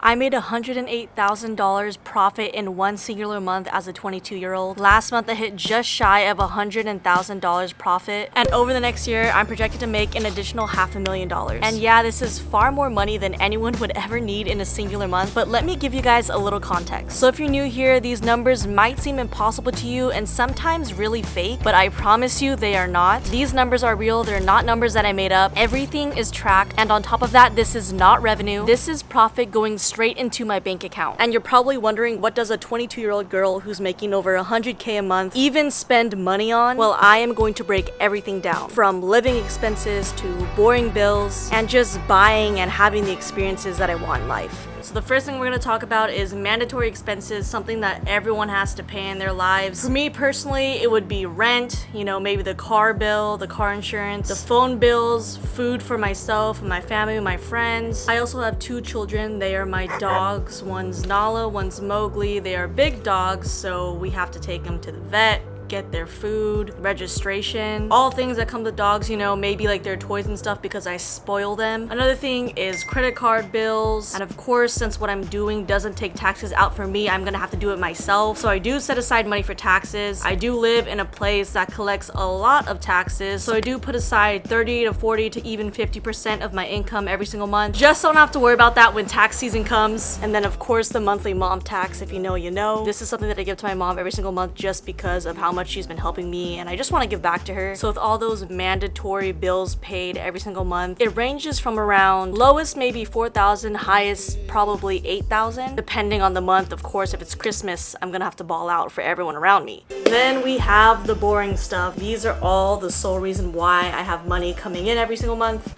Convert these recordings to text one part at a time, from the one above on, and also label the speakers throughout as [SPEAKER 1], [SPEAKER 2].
[SPEAKER 1] I made $108,000 profit in one singular month as a 22-year-old. Last month I hit just shy of $100,000 profit, and over the next year I'm projected to make an additional $500,000. And yeah, this is far more money than anyone would ever need in a singular month, but let me give you guys a little context. So if you're new here, these numbers might seem impossible to you and sometimes really fake, but I promise you they are not. These numbers are real, they're not numbers that I made up. Everything is tracked, and on top of that, this is not revenue. This is profit going straight into my bank account. And you're probably wondering, what does a 22-year-old girl who's making over $100K a month even spend money on? Well, I am going to break everything down, from living expenses to boring bills and just buying and having the experiences that I want in life. So the first thing we're going to talk about is mandatory expenses, something that everyone has to pay in their lives. For me personally, it would be rent, maybe the car bill, the car insurance, the phone bills, food for myself and my family, my friends. I also have 2 children. They are my dogs. One's Nala, one's Mowgli. They are big dogs, so we have to take them to the vet, get their food, registration, all things that come with dogs, maybe like their toys and stuff because I spoil them. Another thing is credit card bills, and of course, since what I'm doing doesn't take taxes out for me, I'm gonna have to do it myself. So I do set aside money for taxes. I do live in a place that collects a lot of taxes, so I do put aside 30 to 40 to even 50% of my income every single month, just so I don't have to worry about that when tax season comes. And then of course the monthly mom tax, if you know, you know. This is something that I give to my mom every single month just because of how much she's been helping me, and I just want to give back to her. So with all those mandatory bills paid every single month, it ranges from around lowest maybe 4,000, highest probably 8,000, depending on the month. Of course, if it's Christmas, I'm gonna have to ball out for everyone around me. Then we have the boring stuff. These are all the sole reason why I have money coming in every single month.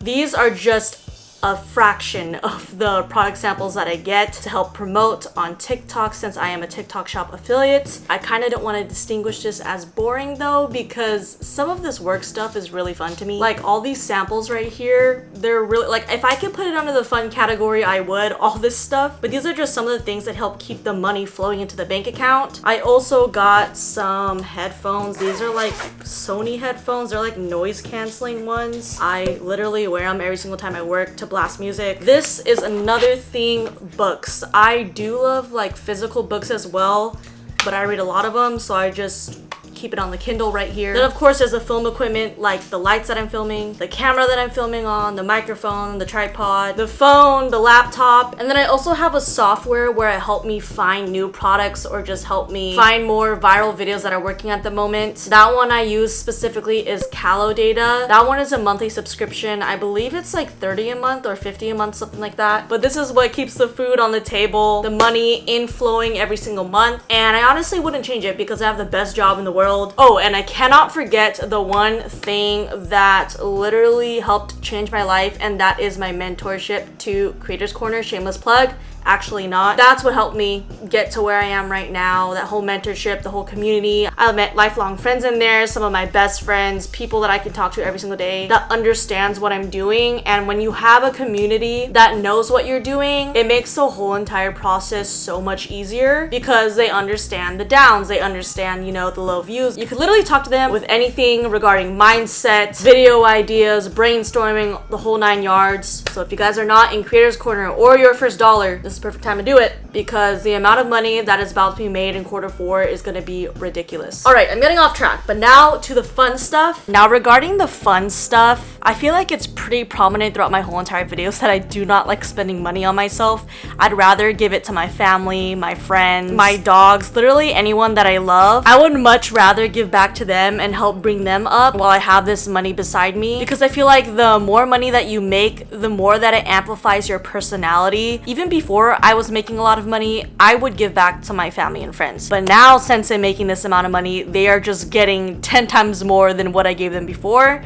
[SPEAKER 1] These are just a fraction of the product samples that I get to help promote on TikTok, since I am a TikTok shop affiliate. I kind of don't want to distinguish this as boring though, because some of this work stuff is really fun to me. Like all these samples right here, they're really, like, if I could put it under the fun category, I would, all this stuff. But these are just some of the things that help keep the money flowing into the bank account. I also got some headphones. These are like Sony headphones. They're like noise canceling ones. I literally wear them every single time I work to blast music. This is another thing, books. I do love like physical books as well, but I read a lot of them, so I just keep it on the Kindle right here. Then of course there's the film equipment, like the lights that I'm filming, the camera that I'm filming on, the microphone, the tripod, the phone, the laptop. And then I also have a software where it helped me find new products or just help me find more viral videos that are working at the moment. That one I use specifically is CaloData. That one is a monthly subscription. I believe it's like 30 a month or 50 a month, something like that. But this is what keeps the food on the table, the money inflowing every single month. And I honestly wouldn't change it because I have the best job in the world. Oh, and I cannot forget the one thing that literally helped change my life, and that is my mentorship to Creators Corner. Shameless plug. Actually not. That's what helped me get to where I am right now. That whole mentorship, the whole community. I met lifelong friends in there, some of my best friends, people that I can talk to every single day that understands what I'm doing. And when you have a community that knows what you're doing, it makes the whole entire process so much easier because they understand the downs, they understand, the low views. You can literally talk to them with anything regarding mindset, video ideas, brainstorming, the whole 9 yards. So if you guys are not in Creators Corner or your first dollar, this is the perfect time to do it, because the amount of money that is about to be made in Q4 is going to be ridiculous. All right, I'm getting off track, but now to the fun stuff. Now regarding the fun stuff, I feel like it's pretty prominent throughout my whole entire videos that I do not like spending money on myself. I'd rather give it to my family, my friends, my dogs, literally anyone that I love. I would much rather give back to them and help bring them up while I have this money beside me, because I feel like the more money that you make, the more that it amplifies your personality. Even before I was making a lot of money, I would give back to my family and friends. But now, since I'm making this amount of money, they are just getting 10 times more than what I gave them before.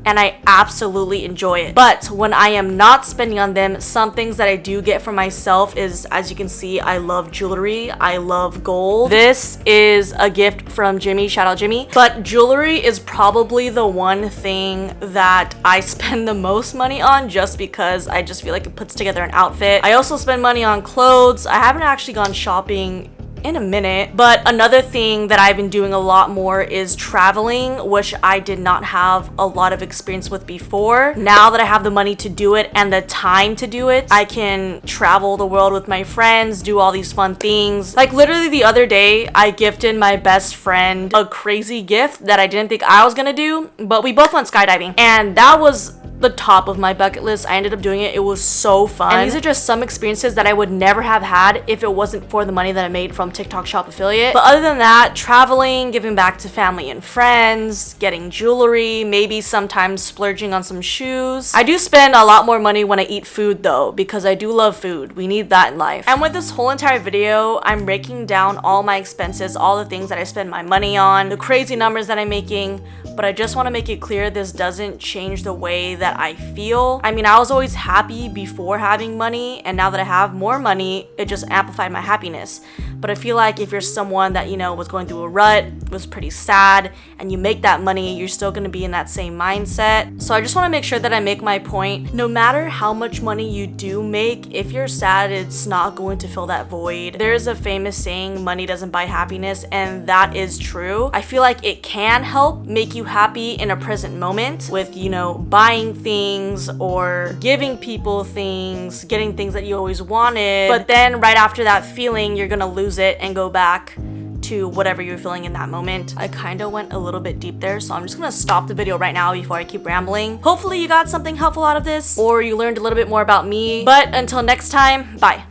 [SPEAKER 1] And I absolutely enjoy it. But when I am not spending on them, some things that I do get for myself is, as you can see, I love jewelry. I love gold. This is a gift from Jimmy. Shout out Jimmy. But jewelry is probably the one thing that I spend the most money on, just because I just feel like it puts together an outfit. I also spend money on clothes. I haven't actually gone shopping in a minute. But another thing that I've been doing a lot more is traveling, which I did not have a lot of experience with before. Now that I have the money to do it and the time to do it, I can travel the world with my friends, do all these fun things. Like literally the other day, I gifted my best friend a crazy gift that I didn't think I was gonna do, but we both went skydiving, and that was the top of my bucket list. I ended up doing it. It was so fun. And these are just some experiences that I would never have had if it wasn't for the money that I made from TikTok Shop affiliate. But other than that, traveling, giving back to family and friends, getting jewelry, maybe sometimes splurging on some shoes. I do spend a lot more money when I eat food though, because I do love food. We need that in life. And with this whole entire video, I'm breaking down all my expenses, all the things that I spend my money on, the crazy numbers that I'm making. But I just want to make it clear this doesn't change the way that I feel. I mean, I was always happy before having money, and now that I have more money, it just amplified my happiness. But I feel like if you're someone that, you know, was going through a rut, was pretty sad, and you make that money, you're still going to be in that same mindset. So I just want to make sure that I make my point. No matter how much money you do make, if you're sad, it's not going to fill that void. There's a famous saying, money doesn't buy happiness, and that is true. I feel like it can help make you happy in a present moment with, you know, buying things or giving people things, getting things that you always wanted. But then right after that feeling, you're gonna lose it and go back to whatever you're feeling in that moment. I kind of went a little bit deep there, so I'm just gonna stop the video right now before I keep rambling. Hopefully you got something helpful out of this, or you learned a little bit more about me. But until next time, bye.